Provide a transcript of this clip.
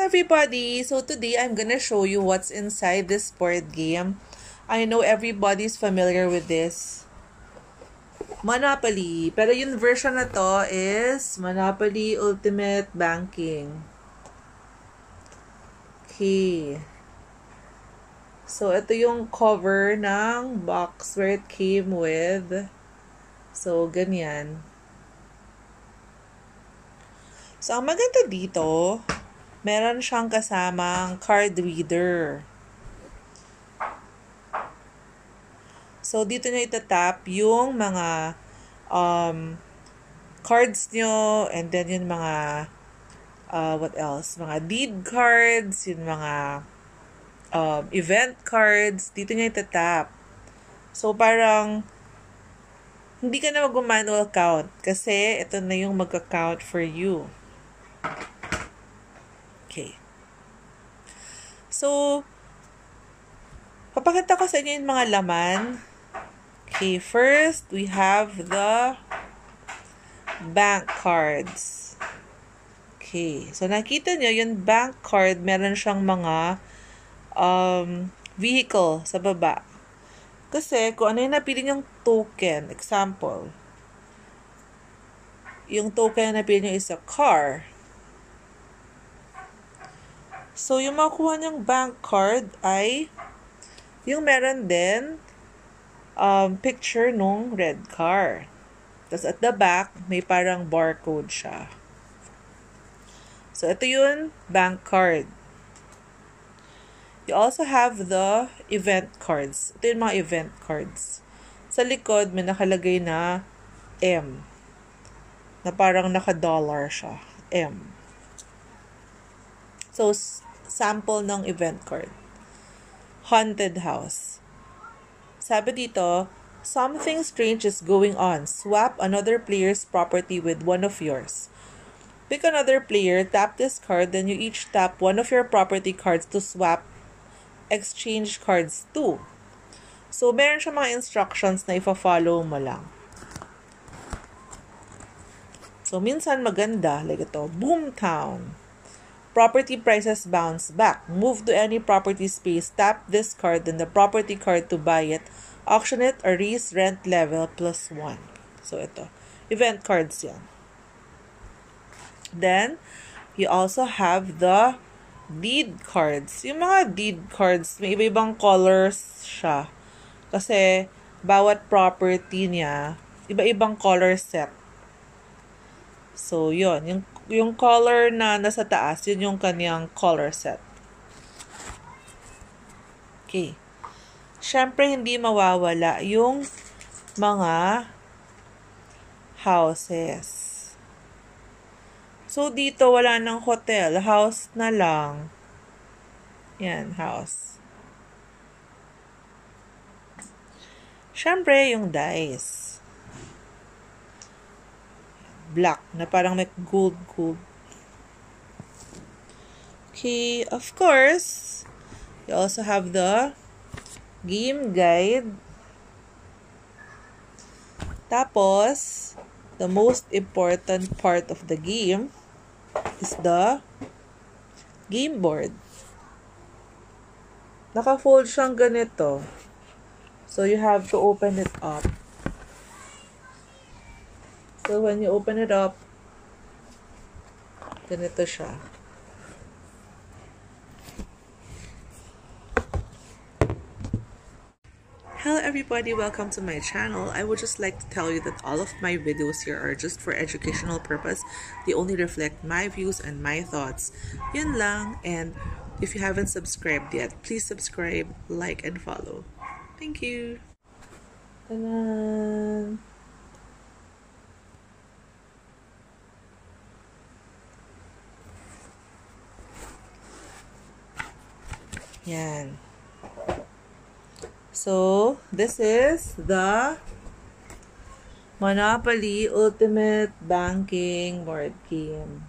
Everybody, so today I'm gonna show you what's inside this board game. I know everybody's familiar with this. Monopoly. Pero yung version na to is Monopoly Ultimate Banking. Okay. So, ito yung cover ng box where it came with. So, ganyan. So, ang maganda dito, meron siyang kasamang card reader. So, dito nyo itatap yung mga cards nyo, and then yung mga, what else? Mga deed cards, yung mga event cards, dito nyo itatap. So, parang, hindi ka na mag-manual count kasi ito na yung magka-count for you. Okay. So, papakita ko sa inyo yung mga laman. Okay, first, we have the bank cards. Okay, so nakita nyo, yung bank card, meron siyang mga vehicle sa baba. Kasi, kung ano yung napili yung token, example, yung token na napili nyo is a car. So, yung makuha niyang bank card ay yung meron din picture nung red car. Tapos at the back, may parang barcode siya. So, ito yung bank card. You also have the event cards. Ito yung mga event cards. Sa likod, may nakalagay na M. Na parang naka-dollar siya. M. So, sample ng event card. Haunted house. Sabi dito, something strange is going on. Swap another player's property with one of yours. Pick another player, tap this card, then you each tap one of your property cards to swap exchange cards too. So, meron siya mga instructions na ifa-follow mo lang. So, minsan maganda, like ito, Boomtown. Property prices bounce back. Move to any property space. Tap this card, then the property card to buy it. Auction it or raise rent level +1. So, ito. Event cards yan. Then, you also have the deed cards. Yung mga deed cards, may iba-ibang colors siya. Kasi, bawat property niya, iba-ibang color set. So, yun. Yung color na nasa taas, yun yung kanyang color set. Okay. Siyempre, hindi mawawala yung mga houses. So, dito wala nang hotel. House na lang. Yan, house. Siyempre, yung dice. Black, na parang may gold. Okay, of course, you also have the game guide. Tapos, the most important part of the game is the game board. Naka-fold siyang ganito. So, you have to open it up. So, when you open it up, ganito siya. Hello everybody, welcome to my channel. I would just like to tell you that all of my videos here are just for educational purpose. They only reflect my views and my thoughts. Yun lang, and if you haven't subscribed yet, please subscribe, like, and follow. Thank you! Ta-da! Yan. So, this is the Monopoly Ultimate Banking board game.